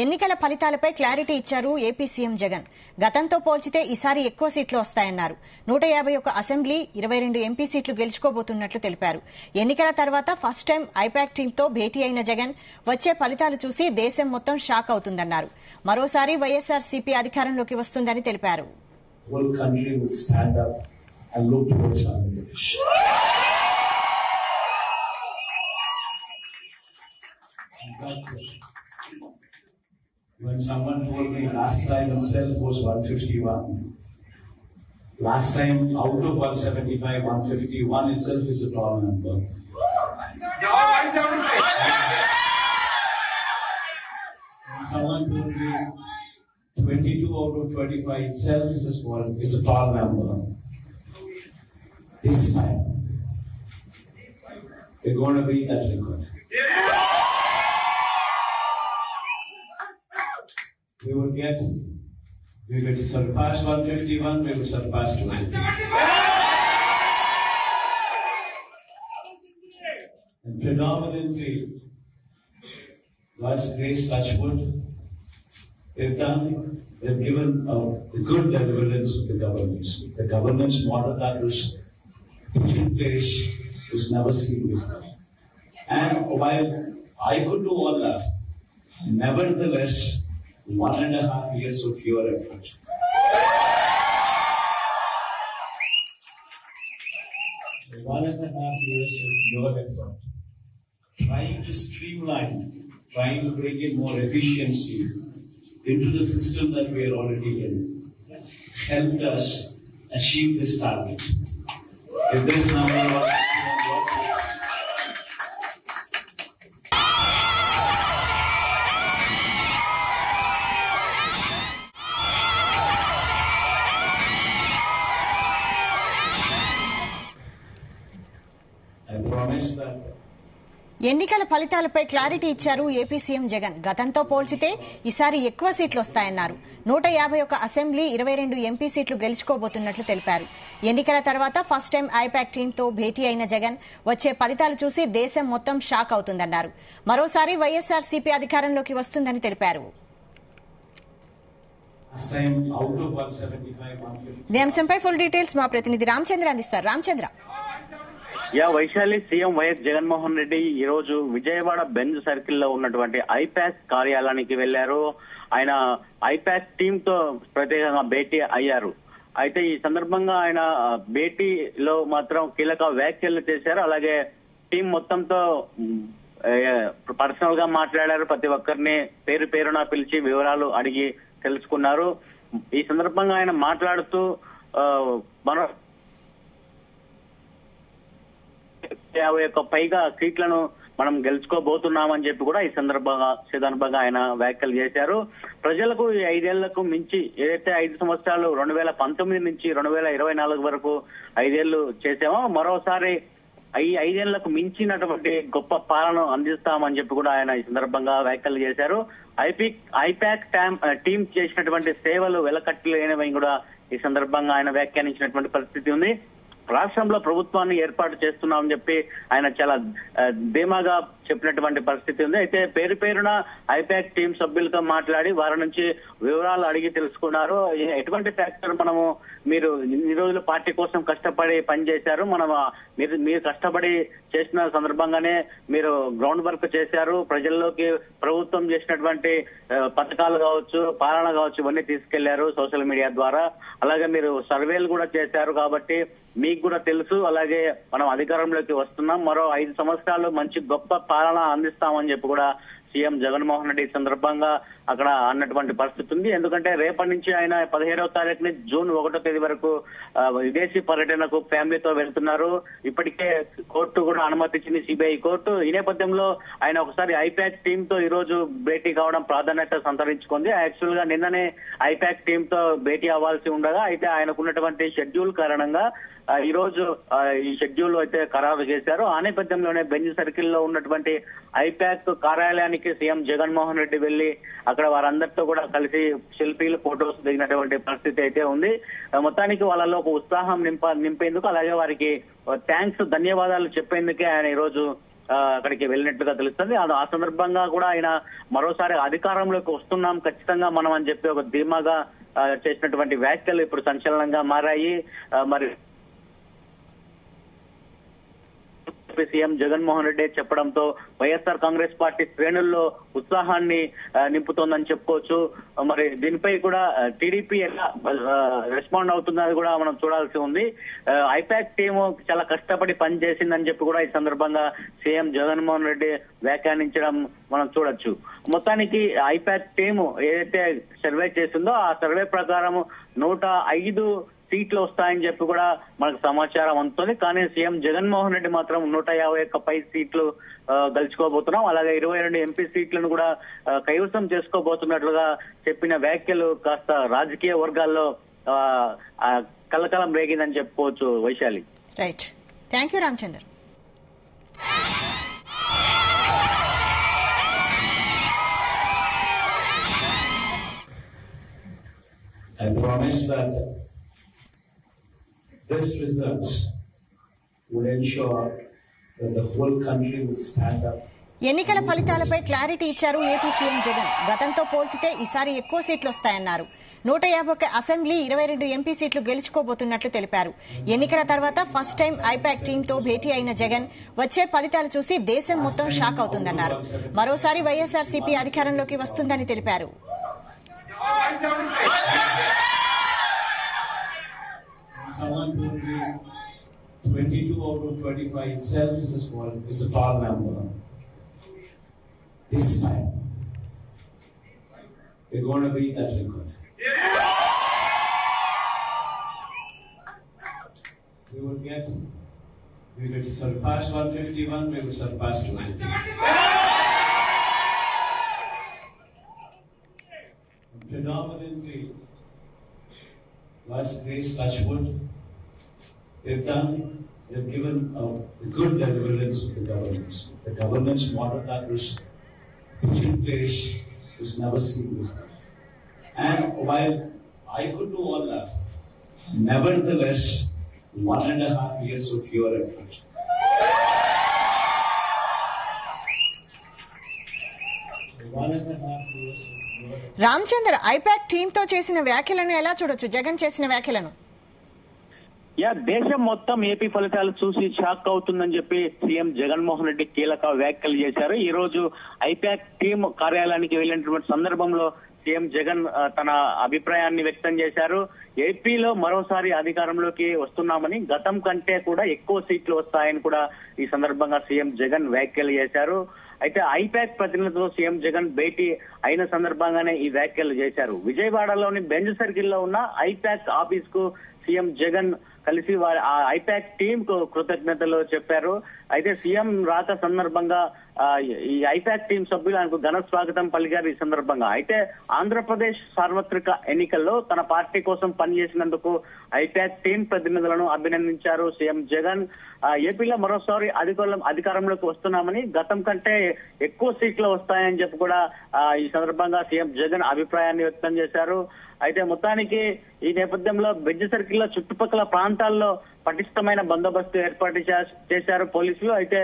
ఎన్నికల ఫలితాలపై క్లారిటీ ఇచ్చారు ఏపీ సీఎం జగన్. గతంతో పోల్చితే ఈసారి ఎక్కువ సీట్లు వస్తాయన్నారు. 151 అసెంబ్లీ, 22 ఎంపీ సీట్లు గెలుచుకోబోతున్నట్లు తెలిపారు. ఎన్నికల తర్వాత ఫస్ట్ టైం ఐపాక్ టీంతో భేటీ అయిన జగన్ వచ్చే ఫలితాలు చూసి దేశం మొత్తం షాక్ అవుతుందన్నారు. మరోసారి వైఎస్ఆర్సీపీ అధికారంలోకి వస్తుందని తెలిపారు. When someone told me last time itself was 151. Last time out of 175, 151 itself is a tall number. When someone told me 22 out of 25 itself is a tall number. This time, we're going to beat that record. We will surpass 151, we will surpass 250. And predominantly, God's grace, touch wood, they've given a good evidence of the governance. The governance model that was put in place was never seen before. And while I could do all that, nevertheless, 1.5 years of your effort. 1.5 years of your effort. Trying to streamline, trying to bring in more efficiency into the system that we are already in, helped us achieve this target. If this number was ఎన్నికల ఫలితాలపై clarity ఇచ్చారు AP CM Jagan. గతంతో పోల్చితే ఈసారి ఎక్కువ సీట్లు వస్తాయన్నారు. 151 assembly, 22 MP సీట్లు గెలుచుకోబోతున్నట్లు తెలిపారు. ఎన్నికల తర్వాత ఫస్ట్ టైం ఐపాక్ టీంతో భేటీ అయిన జగన్ వచ్చే ఫలితాలు చూసి దేశం మొత్తం షాక్ అవుతుందన్నారు. మరోసారి వైఎస్ఆర్సీపీ అధికారంలోకి వస్తుందని తెలిపారు. ఈ అంశంపై ఫుల్ డీటెయిల్స్ మా ప్రతినిధి రామచంద్ర అందిస్తారు. రామచంద్ర. వైశాలి, సీఎం వైఎస్ జగన్మోహన్ రెడ్డి ఈ రోజు విజయవాడ బెంజ్ సర్కిల్ లో ఉన్నటువంటి ఐపాక్ కార్యాలయానికి వెళ్లారు. ఆయన ఐపాక్ టీమ్ తో ప్రత్యేకంగా భేటీ అయ్యారు. అయితే ఈ సందర్భంగా ఆయన భేటీలో మాత్రం కీలక వ్యాఖ్యలు చేశారు. అలాగే టీం మొత్తంతో పర్సనల్ గా మాట్లాడారు. ప్రతి ఒక్కరిని పేరు పేరున పిలిచి వివరాలు అడిగి తెలుసుకున్నారు. ఈ సందర్భంగా ఆయన మాట్లాడుతూ మరో 50 పైగా సీట్లను మనం గెలుచుకోబోతున్నామని చెప్పి కూడా ఈ సందర్భంగా ఆయన వ్యాఖ్యలు చేశారు. ప్రజలకు ఈ 5 ఏళ్లకు మించి ఏదైతే 5 సంవత్సరాలు 2019 నుంచి 2024 వరకు 5 ఏళ్లు చేసామో మరోసారి ఈ 5 ఏళ్లకు మించినటువంటి గొప్ప పాలన అందిస్తామని చెప్పి కూడా ఆయన ఈ సందర్భంగా వ్యాఖ్యలు చేశారు. ఐపాక్ టీం చేసినటువంటి సేవలు వెలకట్టలేనివని కూడా ఈ సందర్భంగా ఆయన వ్యాఖ్యానించినటువంటి పరిస్థితి ఉంది. రాష్ట్రంలో ప్రభుత్వాన్ని ఏర్పాటు చేస్తున్నామని చెప్పి ఆయన చాలా ధీమాగా చెప్పినటువంటి పరిస్థితి ఉంది. అయితే పేరు పేరున ఐపాక్ టీం సభ్యులతో మాట్లాడి వారి నుంచి వివరాలు అడిగి తెలుసుకున్నారు. ఎటువంటి ఫ్యాక్టర్ మీరు ఇన్ని రోజులు పార్టీ కోసం కష్టపడి పనిచేశారు, మీరు కష్టపడి చేసిన సందర్భంగానే మీరు గ్రౌండ్ వర్క్ చేశారు. ప్రజల్లోకి ప్రభుత్వం చేసినటువంటి పథకాలు కావచ్చు, పాలన కావచ్చు, ఇవన్నీ తీసుకెళ్లారు సోషల్ మీడియా ద్వారా. అలాగే మీరు సర్వేలు కూడా చేశారు కాబట్టి మీకు కూడా తెలుసు. అలాగే మనం అధికారంలోకి వస్తున్నాం, మరో 5 సంవత్సరాలు మంచి గొప్ప పాలన అందిస్తామని చెప్పి కూడా సీఎం జగన్మోహన్ రెడ్డి సందర్భంగా అక్కడ అన్నటువంటి పరిస్థితి ఉంది. ఎందుకంటే రేపటి నుంచి ఆయన 17వ తారీఖుని జూన్ 1వ తేదీ వరకు విదేశీ పర్యటనకు ఫ్యామిలీతో వెళ్తున్నారు. ఇప్పటికే కోర్టు కూడా అనుమతి ఇచ్చింది, సిబిఐ కోర్టు. ఈ నేపథ్యంలో ఆయన ఒకసారి ఐపాక్ టీమ్ తో ఈ రోజు భేటీ కావడం ప్రాధాన్యత సంతరించుకుంది. యాక్చువల్ గా నిన్ననే ఐపాక్ టీమ్ తో భేటీ అవ్వాల్సి ఉండగా అయితే ఆయనకున్నటువంటి షెడ్యూల్ కారణంగా ఈ రోజు ఈ షెడ్యూల్ అయితే ఖరారు చేశారు. ఆ నేపథ్యంలోనే బెంజ్ సర్కిల్ లో ఉన్నటువంటి ఐపాక్ కార్యాలయానికి సీఎం జగన్మోహన్ రెడ్డి వెళ్లి అక్కడ వారందరితో కూడా కలిసి సెల్ఫీలు, ఫోటోస్ దిగినటువంటి పరిస్థితి అయితే ఉంది. మొత్తానికి వాళ్ళలో ఒక ఉత్సాహం నింపేందుకు, అలాగే వారికి థ్యాంక్స్, ధన్యవాదాలు చెప్పేందుకే ఆయన ఈ రోజు అక్కడికి వెళ్ళినట్లుగా తెలుస్తుంది. ఆ సందర్భంగా కూడా ఆయన మరోసారి అధికారంలోకి వస్తున్నాం ఖచ్చితంగా మనం అని చెప్పి ఒక ధీమాగా చేసినటువంటి వ్యాఖ్యలు ఇప్పుడు సంచలనంగా మారాయి. మరి సీఎం జగన్మోహన్ రెడ్డి చెప్పడంతో వైఎస్ఆర్ కాంగ్రెస్ పార్టీ శ్రేణుల్లో ఉత్సాహాన్ని నింపుతోందని చెప్పుకోవచ్చు. మరి దీనిపై కూడా టీడీపీ ఎలా రెస్పాండ్ అవుతుందని కూడా మనం చూడాల్సి ఉంది. ఐపాక్ టీము చాలా కష్టపడి పనిచేసిందని చెప్పి కూడా ఈ సందర్భంగా సీఎం జగన్మోహన్ రెడ్డి వ్యాఖ్యానించడం మనం చూడొచ్చు. మొత్తానికి ఐపాక్ టీము ఏదైతే సర్వే చేసిందో ఆ సర్వే ప్రకారం 105 సీట్లు వస్తాయని చెప్పి కూడా మనకు సమాచారం అందుతుంది. కానీ సీఎం జగన్మోహన్ రెడ్డి మాత్రం 151 పై సీట్లు గెలుచుకోబోతున్నాం, అలాగే 22 ఎంపీ సీట్లను కూడా కైవసం చేసుకోబోతున్నట్లుగా చెప్పిన వ్యాఖ్యలు కాస్త రాజకీయ వర్గాల్లో కలకలం రేగిందని చెప్పుకోవచ్చు. Vaishali. Right, thank you Ramachandra. I promise that this results would ensure that the whole country would stand up. ఎన్నికల ఫలితాలపై క్లారిటీ ఇచ్చారు ఏపీ సీఎం జగన్. గతంతో పోల్చితే ఈసారి ఎక్కువ సీట్లు వస్తాయన్నారు. 151 అసెంబ్లీ 22 ఎంపీ సీట్లు గెలుచుకోబోతున్నట్లు తెలిపారు. ఎన్నికల తర్వాత ఫస్ట్ టైం ఐపాక్ టీంతో భేటీ అయిన జగన్ వచ్చే ఫలితాలు చూసి దేశం మొత్తం షాక్ అవుతుందన్నారు. మరోసారి వైఎస్ఆర్సీపీ అధికారంలోకి వస్తుందని తెలిపారు. Someone told me 22 out of 25 itself is a tall number. This time, we're going to beat that record. We will surpass 151, we will surpass 250. Predominantly, last grace, touch wood, they've given a good deliverance of the governance. The governance model that was put in place was never seen before. And while I could do all that, nevertheless, 1.5 years of your effort. Ramachandra, IPAC టీంతో చేసిన వ్యాఖ్యలను ఎలా చూడొచ్చు? జగన్ చేసిన వ్యాఖ్యలను దేశం మొత్తం AP ఫలితాలు చూసి షాక్ అవుతుందని చెప్పి సీఎం జగన్మోహన్ రెడ్డి కీలక వ్యాఖ్యలు చేశారు. ఈ రోజు ఐపాక్ టీం కార్యాలయానికి వెళ్ళినటువంటి సందర్భంలో సీఎం జగన్ తన అభిప్రాయాన్ని వ్యక్తం చేశారు. ఏపీలో మరోసారి అధికారంలోకి వస్తున్నామని, గతం కంటే కూడా ఎక్కువ సీట్లు వస్తాయని కూడా ఈ సందర్భంగా సీఎం జగన్ వ్యాఖ్యలు చేశారు. అయితే ఐపాక్ ప్రతినిధులతో సీఎం జగన్ భేటీ అయిన సందర్భంగానే ఈ వ్యాఖ్యలు చేశారు. విజయవాడలోని బెంజ్ సర్కిల్లో ఉన్న ఐపాక్ ఆఫీస్ కు సీఎం జగన్ కలిసి ఆ ఐపాక్ టీం కు కృతజ్ఞతలు చెప్పారు. అయితే సీఎం రాక సందర్భంగా ఈ ఐపాక్ టీం సభ్యులు ఆయనకు ఘన స్వాగతం పలికారు. ఈ సందర్భంగా అయితే ఆంధ్రప్రదేశ్ సార్వత్రిక ఎన్నికల్లో తన పార్టీ కోసం పనిచేసినందుకు ఐపాక్ టీం ప్రతినిధులను అభినందించారు సీఎం జగన్. ఏపీలో మరోసారి అధికారంలోకి వస్తున్నామని, గతం కంటే ఎక్కువ సీట్లు వస్తాయని చెప్పి కూడా ఈ సందర్భంగా సీఎం జగన్ అభిప్రాయాన్ని వ్యక్తం చేశారు. అయితే మొత్తానికి ఈ నేపథ్యంలో బెంజ్ సర్కిల్లో చుట్టుపక్కల ప్రాంతాల్లో పటిష్టమైన బందోబస్తు ఏర్పాటు చేశారు పోలీసులు. అయితే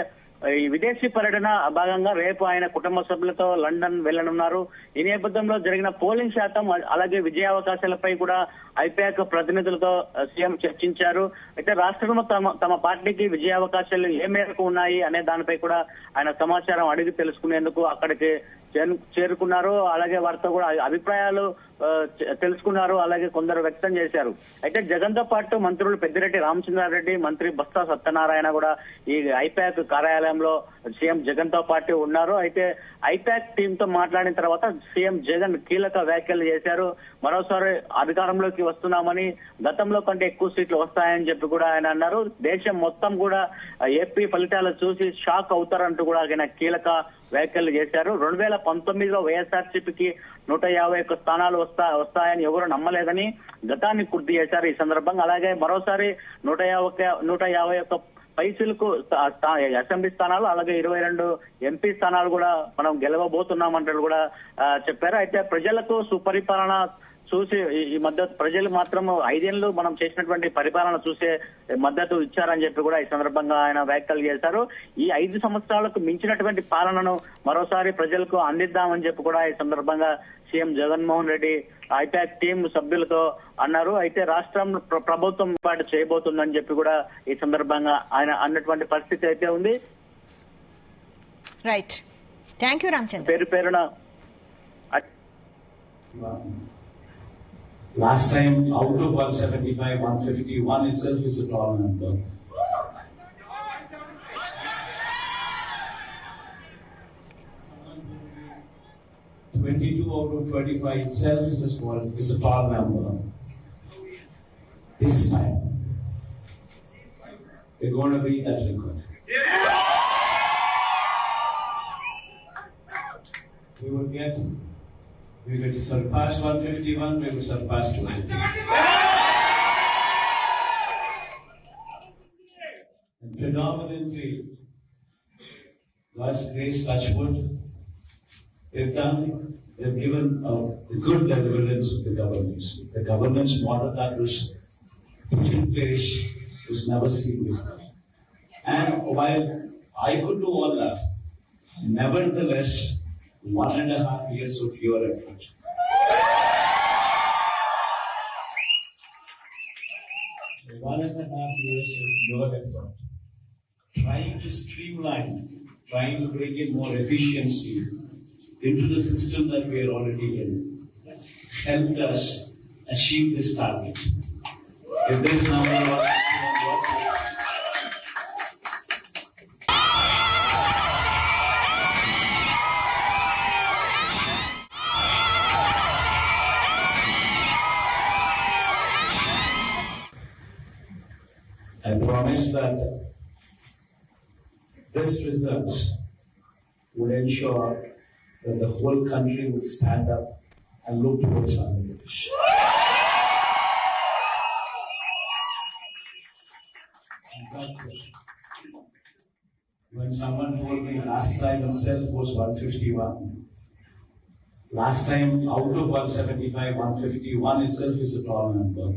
ఈ విదేశీ పర్యటన భాగంగా రేపు ఆయన కుటుంబ సభ్యులతో లండన్ వెళ్లనున్నారు. ఈ నేపథ్యంలో జరిగిన పోలింగ్ శాతం అలాగే విజయావకాశాలపై కూడా ఐపాక్ ప్రతినిధులతో సీఎం చర్చించారు. అయితే రాష్ట్రంలో తమ పార్టీకి విజయావకాశాలు ఏ మేరకు ఉన్నాయి అనే దానిపై కూడా ఆయన సమాచారం అడిగి తెలుసుకునేందుకు అక్కడికి చేరుకున్నారు. అలాగే వారితో కూడా అభిప్రాయాలు తెలుసుకున్నారు, అలాగే కొందరు వ్యక్తం చేశారు. అయితే జగన్ తో పాటు మంత్రులు పెద్దిరెడ్డి రామచంద్రారెడ్డి, మంత్రి బొత్స సత్యనారాయణ కూడా ఈ ఐపాక్ కార్యాలయంలో సీఎం జగన్ తో పాటు ఉన్నారు. అయితే ఐపాక్ టీం తో మాట్లాడిన తర్వాత సీఎం జగన్ కీలక వ్యాఖ్యలు చేశారు. మరోసారి అధికారంలోకి వస్తున్నామని, గతంలో కంటే ఎక్కువ సీట్లు వస్తాయని చెప్పి కూడా ఆయన అన్నారు. దేశం మొత్తం కూడా ఏపీ ఫలితాలు చూసి షాక్ అవుతారంటూ కూడా ఆయన కీలక వ్యాఖ్యలు చేశారు. 2019లో వైఎస్ఆర్సీపీకి 151 స్థానాలు వస్తాయని ఎవరు నమ్మలేదని గతాన్ని గుర్తు చేశారు ఈ సందర్భంగా. అలాగే మరోసారి 151 పైసలకు అసెంబ్లీ స్థానాలు, అలాగే 22 ఎంపీ స్థానాలు కూడా మనం గెలవబోతున్నామంటూ కూడా చెప్పారు. అయితే ప్రజలకు సుపరిపాలన చూసి ఈ మద్దతు ప్రజలు మాత్రం 5 ఏళ్ళు మనం చేసినటువంటి పరిపాలన చూసే మద్దతు ఇచ్చారని చెప్పి కూడా ఈ సందర్భంగా ఆయన వ్యాఖ్యలు చేశారు. ఈ 5 సంవత్సరాలకు మించినటువంటి పాలనను మరోసారి ప్రజలకు అందిద్దామని చెప్పి కూడా ఈ సందర్భంగా సీఎం జగన్మోహన్ రెడ్డి ఐపాక్ టీం సభ్యులతో అన్నారు. అయితే రాష్ట్రం ప్రభుత్వం ఏర్పాటు చేయబోతుందని చెప్పి కూడా ఈ సందర్భంగా ఆయన అన్నటువంటి పరిస్థితి అయితే ఉంది. Right, thank you Ramachandra. పేరు పేరున Last time, out of 175, 151 itself is a tall number. Out of 25 itself is a tall number. This time, we're going to beat that record. We will surpass 151, we will surpass 250. And predominantly, God's grace, touch wood, they've given a good deliverance of the governance. The governance model that was put in place was never seen before. And while I could do all that, nevertheless, 1.5 years of your effort. 1.5 years of your effort. Trying to streamline, trying to bring in more efficiency into the system that we are already in, helped us achieve this target. If this number was I promise that this results would ensure that the whole country would stand up and look towards Andhra Pradesh. When someone told me last time itself was 151, last time out of 175, 151 itself is a tall number.